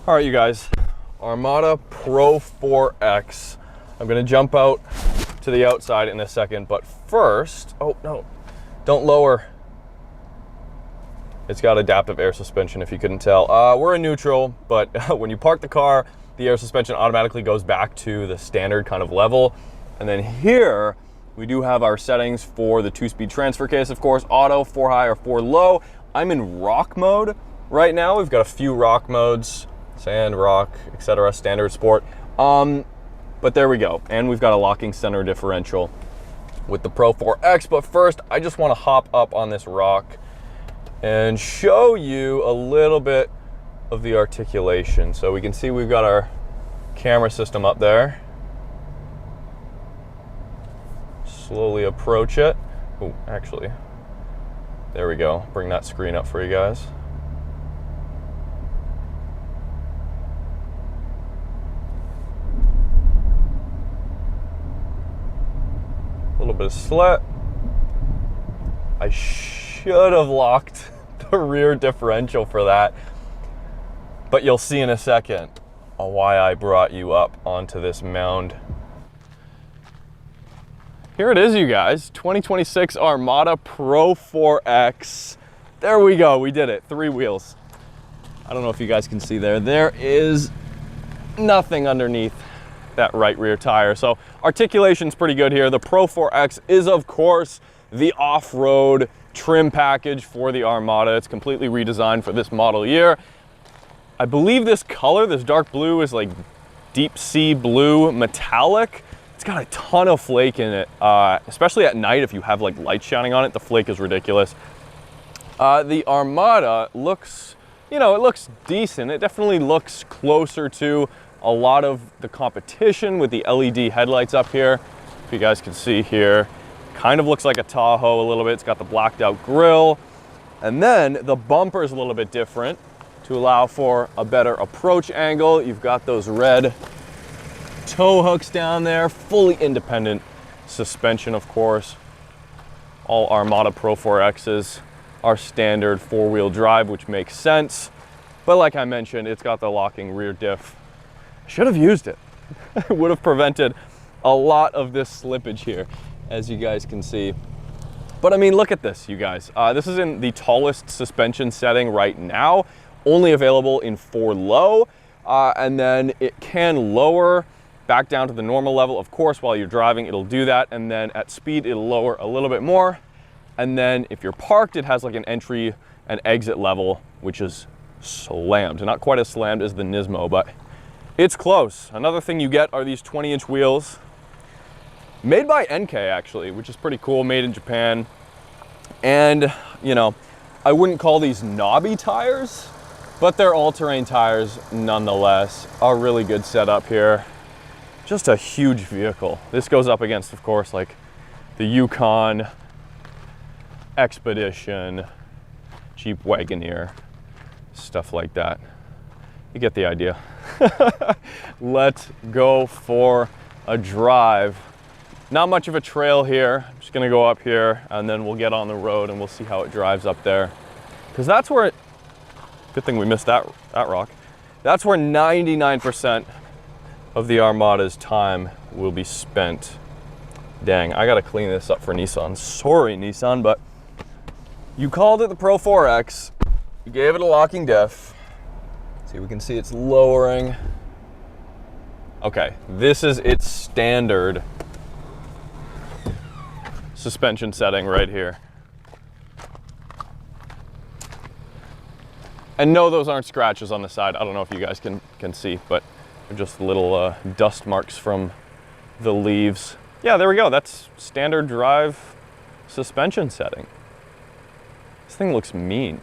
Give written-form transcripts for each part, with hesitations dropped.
All right, you guys, Armada Pro-4X. I'm gonna jump out to the outside in a second, but first, oh no, don't lower. It's got adaptive air suspension, if you couldn't tell. We're in neutral, but when you park the car, the air suspension automatically goes back to the standard kind of level. And then here, we do have our settings for the 2-speed transfer case, of course, auto, 4 high or 4 low. I'm in rock mode right now. We've got a few rock modes, sand, rock, etc., standard, sport. But there we go. And we've got a locking center differential with the Pro-4X. But first, I just want to hop up on this rock and show you a little bit of the articulation. So we can see we've got our camera system up there. Slowly approach it. Oh, actually, there we go. Bring that screen up for you guys. A little bit of slit. I should have locked the rear differential for that, but you'll see in a second why I brought you up onto this mound. Here it is, you guys, 2026 Armada Pro-4X. There we go, we did it, 3 wheels. I don't know if you guys can see there. There is nothing underneath that right rear tire. So articulation's pretty good here. The Pro-4X is, of course, the off-road trim package for the Armada. It's completely redesigned for this model year. I believe this color, this dark blue, is like deep sea blue metallic. It's got a ton of flake in it, especially at night if you have like lights shining on it. The flake is ridiculous. The Armada looks, you know, it looks decent. It definitely looks closer to a lot of the competition with the LED headlights up here. If you guys can see here, kind of looks like a Tahoe a little bit. It's got the blacked out grille. And then the bumper is a little bit different to allow for a better approach angle. You've got those red tow hooks down there, fully independent suspension, of course. All Armada Pro-4Xs are standard 4-wheel drive, which makes sense. But like I mentioned, it's got the locking rear diff. Should have used it. It would have prevented a lot of this slippage here, as you guys can see. But I mean, look at this, you guys. This is in the tallest suspension setting right now, only available in 4 low, and then it can lower back down to the normal level. Of course, while you're driving, it'll do that, and then at speed, it'll lower a little bit more. And then if you're parked, it has like an entry and exit level, which is slammed. Not quite as slammed as the Nismo, but it's close. Another thing you get are these 20-inch wheels, made by NK actually, which is pretty cool, made in Japan. And, you know, I wouldn't call these knobby tires, but they're all-terrain tires nonetheless. A really good setup here. Just a huge vehicle. This goes up against, of course, like the Yukon, Expedition, Jeep Wagoneer, stuff like that. You get the idea. Let's go for a drive. Not much of a trail here. I'm just gonna go up here and then we'll get on the road and we'll see how it drives up there. Because that's where good thing we missed that rock. That's where 99% of the Armada's time will be spent. Dang, I gotta clean this up for Nissan. Sorry, Nissan, but you called it the Pro-4X. You gave it a locking diff. See, we can see it's lowering. Okay, this is its standard suspension setting right here. And no, those aren't scratches on the side. I don't know if you guys can see, but they're just little dust marks from the leaves. Yeah, there we go. That's standard drive suspension setting. This thing looks mean.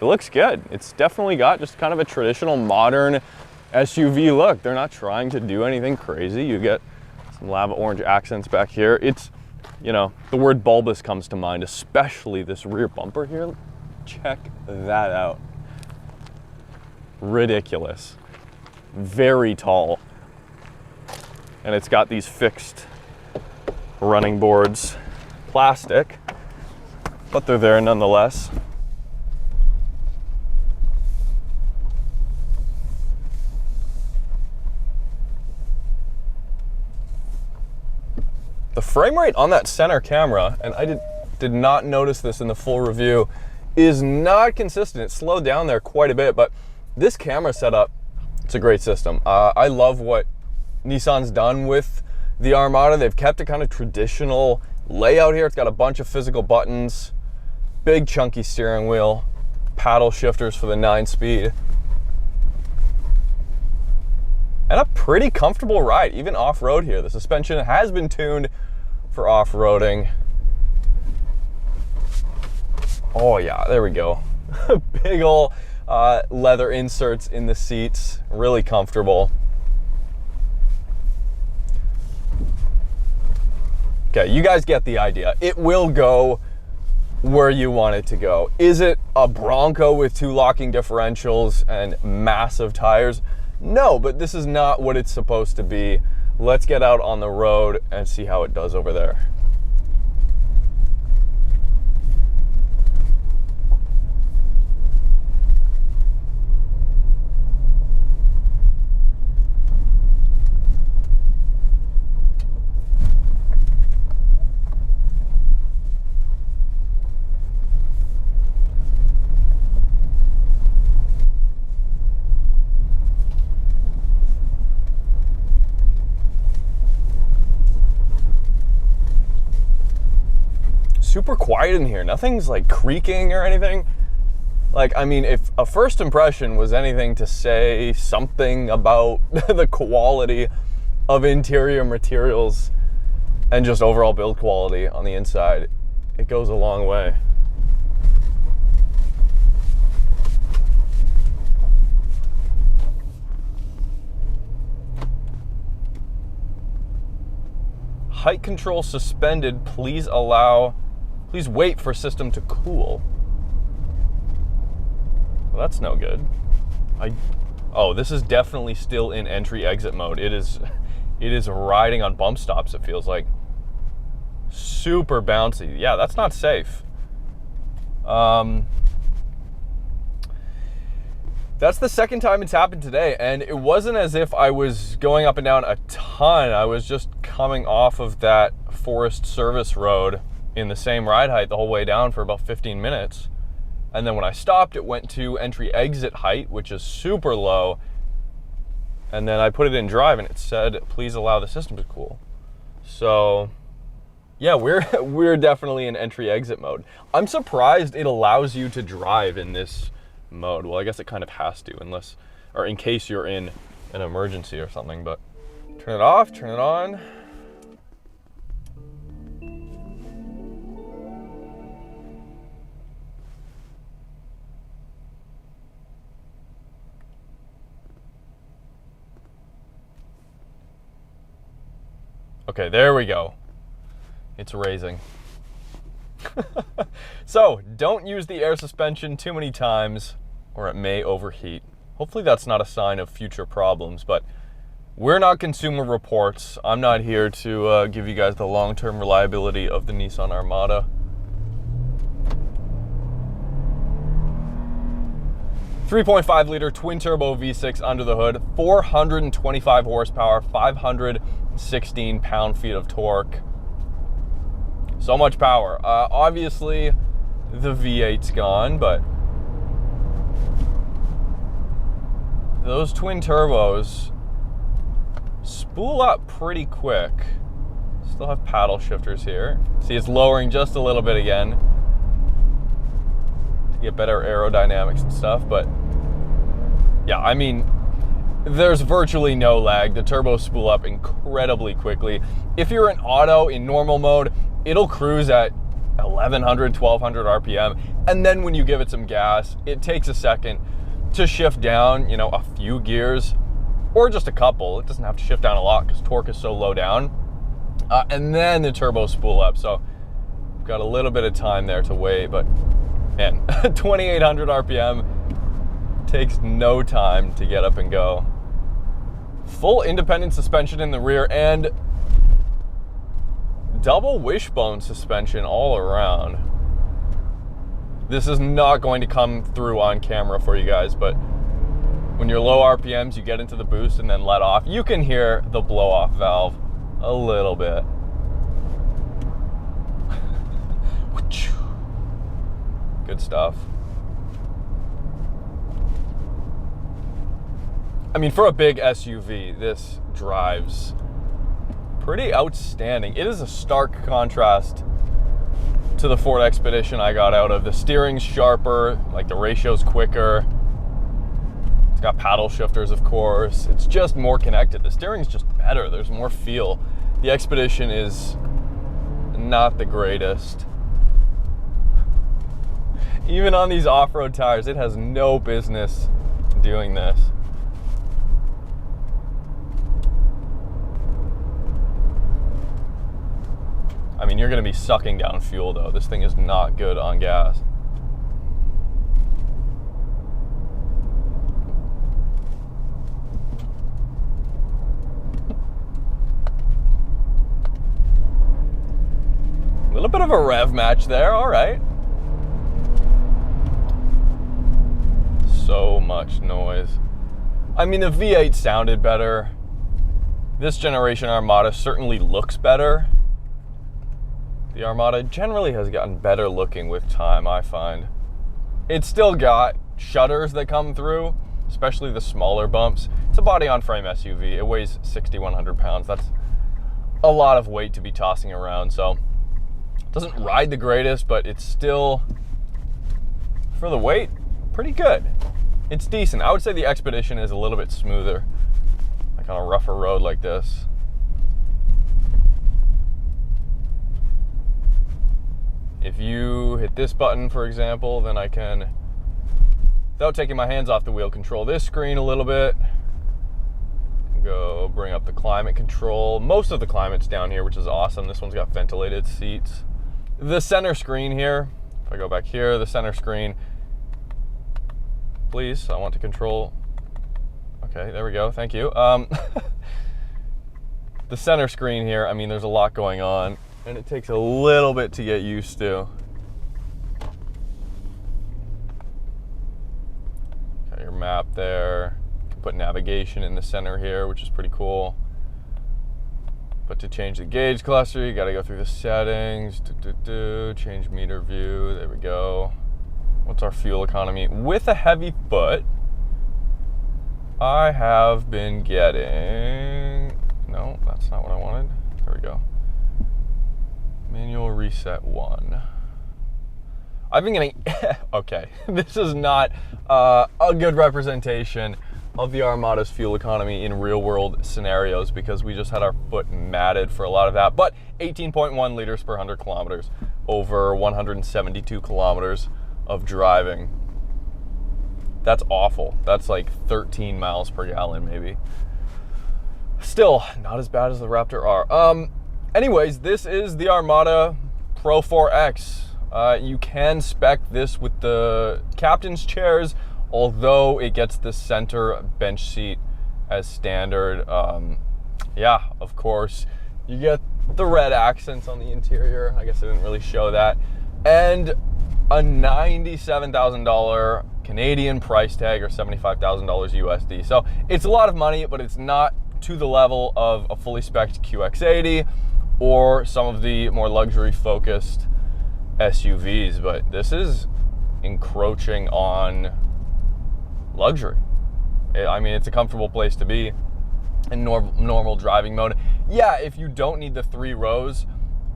It looks good. It's definitely got just kind of a traditional modern SUV look. They're not trying to do anything crazy. You get some lava orange accents back here. It's, you know, the word bulbous comes to mind, especially this rear bumper here. Check that out. Ridiculous. Very tall. And it's got these fixed running boards. Plastic, but they're there nonetheless. The frame rate on that center camera, and I did not notice this in the full review, is not consistent. It slowed down there quite a bit, but this camera setup, it's a great system. I love what Nissan's done with the Armada. They've kept a kind of traditional layout here. It's got a bunch of physical buttons, big chunky steering wheel, paddle shifters for the 9-speed, and a pretty comfortable ride, even off-road here. The suspension has been tuned for off-roading. Oh yeah, there we go. Big ol' leather inserts in the seats, really comfortable. Okay, you guys get the idea. It will go where you want it to go. Is it a Bronco with 2 locking differentials and massive tires? No, but this is not what it's supposed to be. Let's get out on the road and see how it does over there. Super quiet in here. Nothing's like creaking or anything. Like, I mean, if a first impression was anything to say something about the quality of interior materials and just overall build quality on the inside, it goes a long way. Height control suspended. Please wait for system to cool. Well, that's no good. Oh, this is definitely still in entry exit mode. It is riding on bump stops, it feels like. Super bouncy. Yeah, that's not safe. That's the second time it's happened today, and it wasn't as if I was going up and down a ton. I was just coming off of that forest service road in the same ride height the whole way down for about 15 minutes. And then when I stopped, it went to entry exit height, which is super low. And then I put it in drive and it said, please allow the system to cool. So yeah, we're definitely in entry exit mode. I'm surprised it allows you to drive in this mode. Well, I guess it kind of has to, unless, or in case you're in an emergency or something, but turn it off, turn it on. Okay, there we go. It's raising. So, don't use the air suspension too many times or it may overheat. Hopefully that's not a sign of future problems, but we're not Consumer Reports. I'm not here to give you guys the long-term reliability of the Nissan Armada. 3.5 liter twin turbo V6 under the hood, 425 horsepower, 516 pound-feet of torque. So much power. Obviously, the V8's gone, but those twin turbos spool up pretty quick. Still have paddle shifters here. See, it's lowering just a little bit again to get better aerodynamics and stuff, but yeah, I mean, there's virtually no lag. The turbos spool up incredibly quickly. If you're in auto, in normal mode, it'll cruise at 1100, 1200 RPM. And then when you give it some gas, it takes a second to shift down, you know, a few gears or just a couple. It doesn't have to shift down a lot because torque is so low down. And then the turbos spool up. So we've got a little bit of time there to wait, but man, 2800 RPM takes no time to get up and go. Full independent suspension in the rear and double wishbone suspension all around. This is not going to come through on camera for you guys, but when you're low RPMs, you get into the boost and then let off. You can hear the blow-off valve a little bit. Good stuff. I mean, for a big SUV, this drives pretty outstanding. It is a stark contrast to the Ford Expedition I got out of. The steering's sharper, like the ratio's quicker. It's got paddle shifters, of course. It's just more connected. The steering's just better. There's more feel. The Expedition is not the greatest. Even on these off-road tires, it has no business doing this. I mean, you're going to be sucking down fuel, though. This thing is not good on gas. A little bit of a rev match there. All right. So much noise. I mean, the V8 sounded better. This generation Armada certainly looks better. The Armada generally has gotten better looking with time, I find. It's still got shutters that come through, especially the smaller bumps. It's a body-on-frame SUV. It weighs 6,100 pounds. That's a lot of weight to be tossing around, so it doesn't ride the greatest, but it's still, for the weight, pretty good. It's decent. I would say the Expedition is a little bit smoother, like on a rougher road like this. If you hit this button, for example, then I can, without taking my hands off the wheel, control this screen a little bit. Go bring up the climate control. Most of the climate's down here, which is awesome. This one's got ventilated seats. The center screen here, if I go back here, the center screen, please, I want to control. Okay, there we go, thank you. The center screen here, I mean, there's a lot going on, and it takes a little bit to get used to. Got your map there. You can put navigation in the center here, which is pretty cool. But to change the gauge cluster, you gotta go through the settings, change meter view, there we go. What's our fuel economy? With a heavy foot, I have been getting, no, that's not what I wanted. There we go. Manual reset 1. I've been getting, okay, this is not a good representation of the Armada's fuel economy in real world scenarios because we just had our foot matted for a lot of that, but 18.1 liters per 100 kilometers over 172 kilometers of driving. That's awful. That's like 13 miles per gallon maybe. Still not as bad as the Raptor R. Anyways, this is the Armada Pro-4X. You can spec this with the captain's chairs, although it gets the center bench seat as standard. Yeah, of course, you get the red accents on the interior. I guess I didn't really show that. And a $97,000 Canadian price tag, or $75,000 USD. So it's a lot of money, but it's not to the level of a fully spec'd QX80 or some of the more luxury focused SUVs, but this is encroaching on luxury. I mean, it's a comfortable place to be in normal driving mode. Yeah, if you don't need the 3 rows,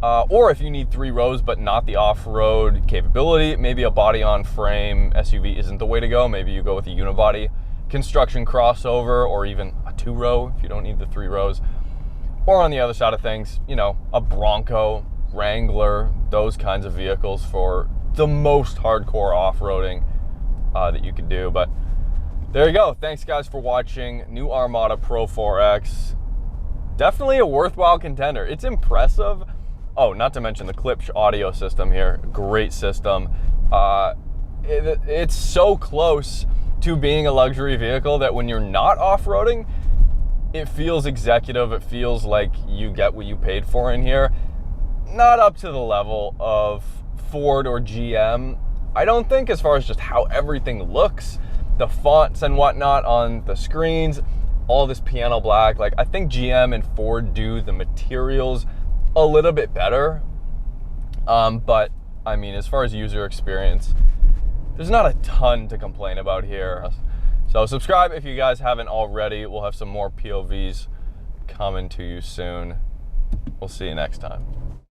or if you need 3 rows but not the off-road capability, maybe a body-on-frame SUV isn't the way to go. Maybe you go with a unibody construction crossover, or even a 2-row if you don't need the 3 rows. Or on the other side of things, you know, a Bronco, Wrangler, those kinds of vehicles for the most hardcore off-roading that you could do. But there you go. Thanks guys for watching. New Armada Pro-4X. Definitely a worthwhile contender. It's impressive. Oh, not to mention the Klipsch audio system here. Great system. It's so close to being a luxury vehicle that when you're not off-roading, it feels executive. It feels like you get what you paid for in here. Not up to the level of Ford or GM, I don't think, as far as just how everything looks, the fonts and whatnot on the screens, all this piano black. Like, I think GM and Ford do the materials a little bit better, but I mean, as far as user experience, there's not a ton to complain about here. So subscribe if you guys haven't already. We'll have some more POVs coming to you soon. We'll see you next time.